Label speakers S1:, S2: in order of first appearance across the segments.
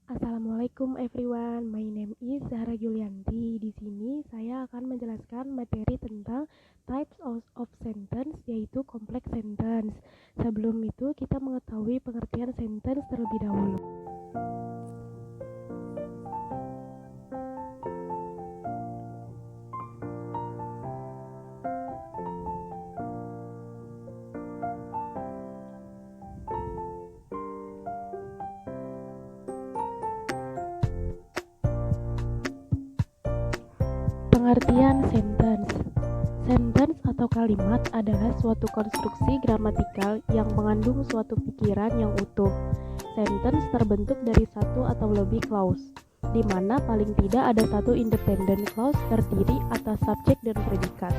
S1: Assalamualaikum everyone, my name is Zahra Julianti. Di sini saya akan menjelaskan materi tentang types of sentence, yaitu complex sentence. Sebelum itu, kita mengetahui pengertian sentence terlebih dahulu. Pengertian sentence. Sentence atau kalimat adalah suatu konstruksi gramatikal yang mengandung suatu pikiran yang utuh. Sentence terbentuk dari satu atau lebih clause, di mana paling tidak ada satu independent clause terdiri atas subjek dan predikat.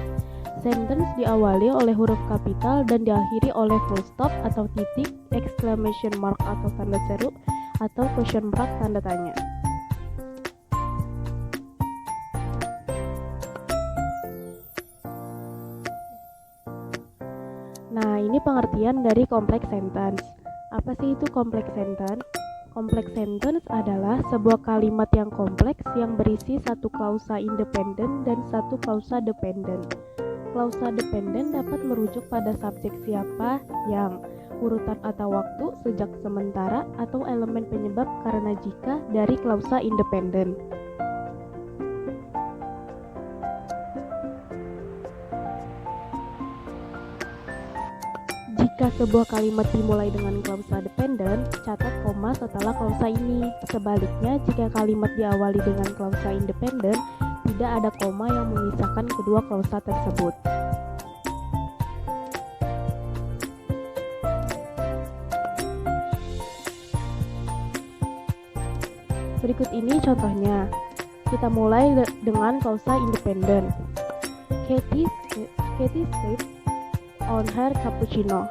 S1: Sentence diawali oleh huruf kapital dan diakhiri oleh full stop atau titik, exclamation mark atau tanda seru, atau question mark tanda tanya. Nah, ini pengertian dari complex sentence. Apa sih itu complex sentence? Complex sentence adalah sebuah kalimat yang kompleks yang berisi satu klausa independen dan satu klausa dependen. Klausa dependen dapat merujuk pada subjek siapa, yang, urutan atau waktu, sejak sementara, atau elemen penyebab karena jika dari klausa independen. Jika sebuah kalimat dimulai dengan klausa dependen, catat koma setelah klausa ini. Sebaliknya, jika kalimat diawali dengan klausa independen, tidak ada koma yang memisahkan kedua klausa tersebut. Berikut ini contohnya. Kita mulai dengan klausa independen. Katie said on her cappuccino.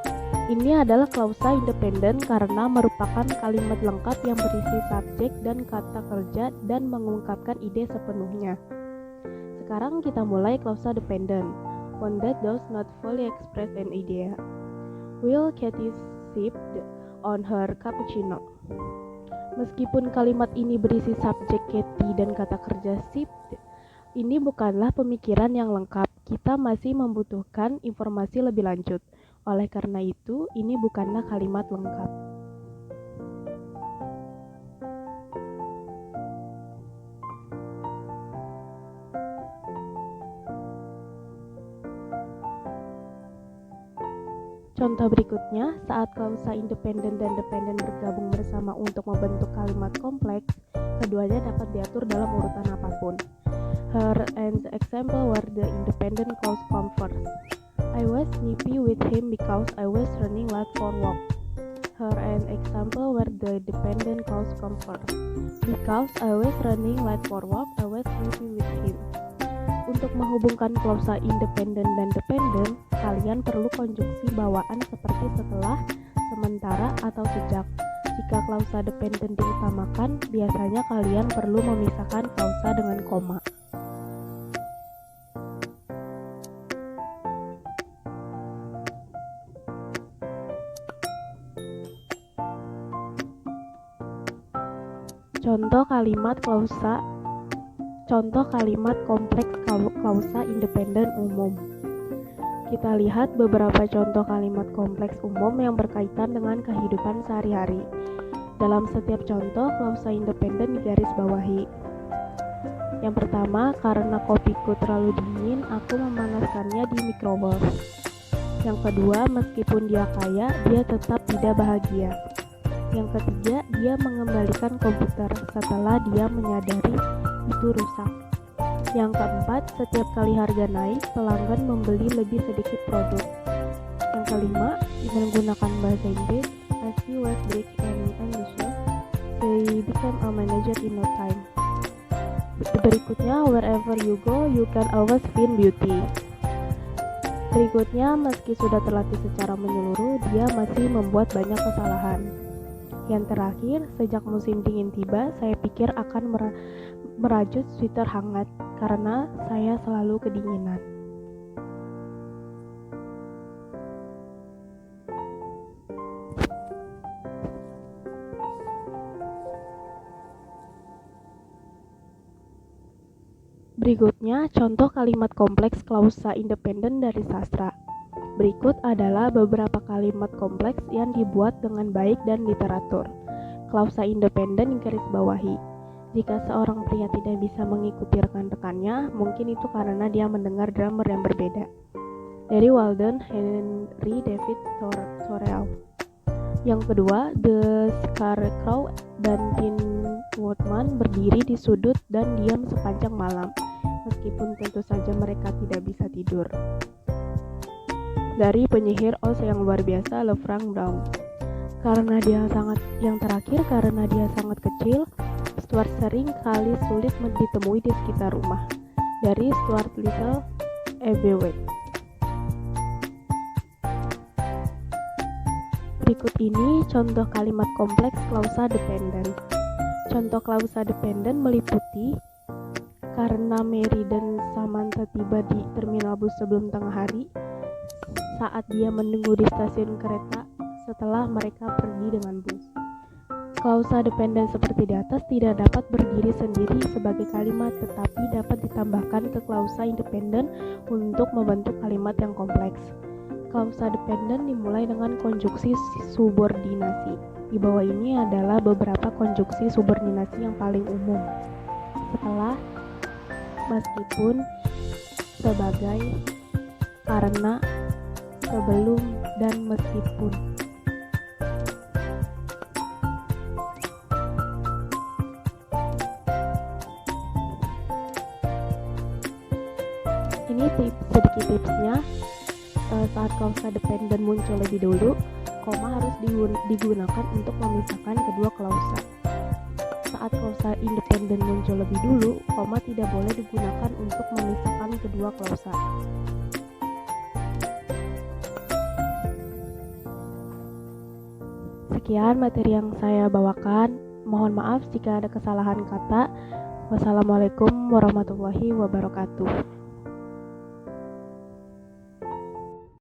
S1: Ini adalah klausa independen karena merupakan kalimat lengkap yang berisi subjek dan kata kerja dan mengungkapkan ide sepenuhnya. Sekarang kita mulai klausa dependent. One that does not fully express an idea. Will Katie sip on her cappuccino? Meskipun kalimat ini berisi subjek Katie dan kata kerja sip, ini bukanlah pemikiran yang lengkap. Kita masih membutuhkan informasi lebih lanjut. Oleh karena itu, ini bukanlah kalimat lengkap. Contoh berikutnya, saat klausa independen dan dependen bergabung bersama untuk membentuk kalimat kompleks, keduanya dapat diatur dalam urutan apapun. Her and the example where the independent clause comes first. I was snippy with him because I was running late for work. Her and example where the dependent clause comes first. Because I was running late for work, I was snippy with him. Untuk menghubungkan klausa independen dan dependen, kalian perlu konjungsi bawaan seperti setelah, sementara, atau sejak. Jika klausa dependen diutamakan, biasanya kalian perlu memisahkan klausa dengan koma. Contoh kalimat kompleks klausa independen umum. Kita lihat beberapa contoh kalimat kompleks umum yang berkaitan dengan kehidupan sehari-hari. Dalam setiap contoh, klausa independen digarisbawahi. Yang pertama, karena kopiku terlalu dingin, aku memanaskannya di microwave. Yang kedua, meskipun dia kaya, dia tetap tidak bahagia. Yang ketiga, dia mengembalikan komputer setelah dia menyadari itu rusak. Yang keempat, setiap kali harga naik, pelanggan membeli lebih sedikit produk. Yang kelima, menggunakan bahasa Inggris, as he was rich and ambitious, they became a manager in no time. Berikutnya, wherever you go, you can always find beauty. Berikutnya, meski sudah terlatih secara menyeluruh, dia masih membuat banyak kesalahan. Yang terakhir, sejak musim dingin tiba, saya pikir akan merajut sweater hangat karena saya selalu kedinginan. Berikutnya, contoh kalimat kompleks klausa independen dari sastra. Berikut adalah beberapa kalimat kompleks yang dibuat dengan baik dan literatur. Klausa independen garis bawahi. Jika seorang pria tidak bisa mengikuti rekan-rekannya, mungkin itu karena dia mendengar drummer yang berbeda. Dari Walden Henry David Thoreau. Yang kedua, The Scarecrow dan Tin Woodman berdiri di sudut dan diam sepanjang malam, meskipun tentu saja mereka tidak bisa tidur. Dari penyihir Oz yang luar biasa, Le Franc Brown. Karena dia sangat kecil, Stuart sering kali sulit ditemui di sekitar rumah. Dari Stuart Little, E.B. Berikut ini contoh kalimat kompleks klausa dependen. Contoh klausa dependen meliputi karena Mary dan Samantha tiba di terminal bus sebelum tengah hari saat dia menunggu di stasiun kereta setelah mereka pergi dengan bus. Klausa dependen seperti di atas tidak dapat berdiri sendiri sebagai kalimat, tetapi dapat ditambahkan ke klausa independen untuk membentuk kalimat yang kompleks. Klausa dependen dimulai dengan konjuksi subordinasi. Di bawah ini adalah beberapa konjuksi subordinasi yang paling umum. Setelah, meskipun, sebagai, karena, sebelum, dan meskipun. Ini sedikit tipsnya. Saat klausa dependen muncul lebih dulu, koma harus digunakan untuk memisahkan kedua klausa. Saat klausa independen muncul lebih dulu, koma tidak boleh digunakan untuk memisahkan kedua klausa. Sekian materi yang saya bawakan. Mohon maaf jika ada kesalahan kata. Wassalamualaikum warahmatullahi wabarakatuh.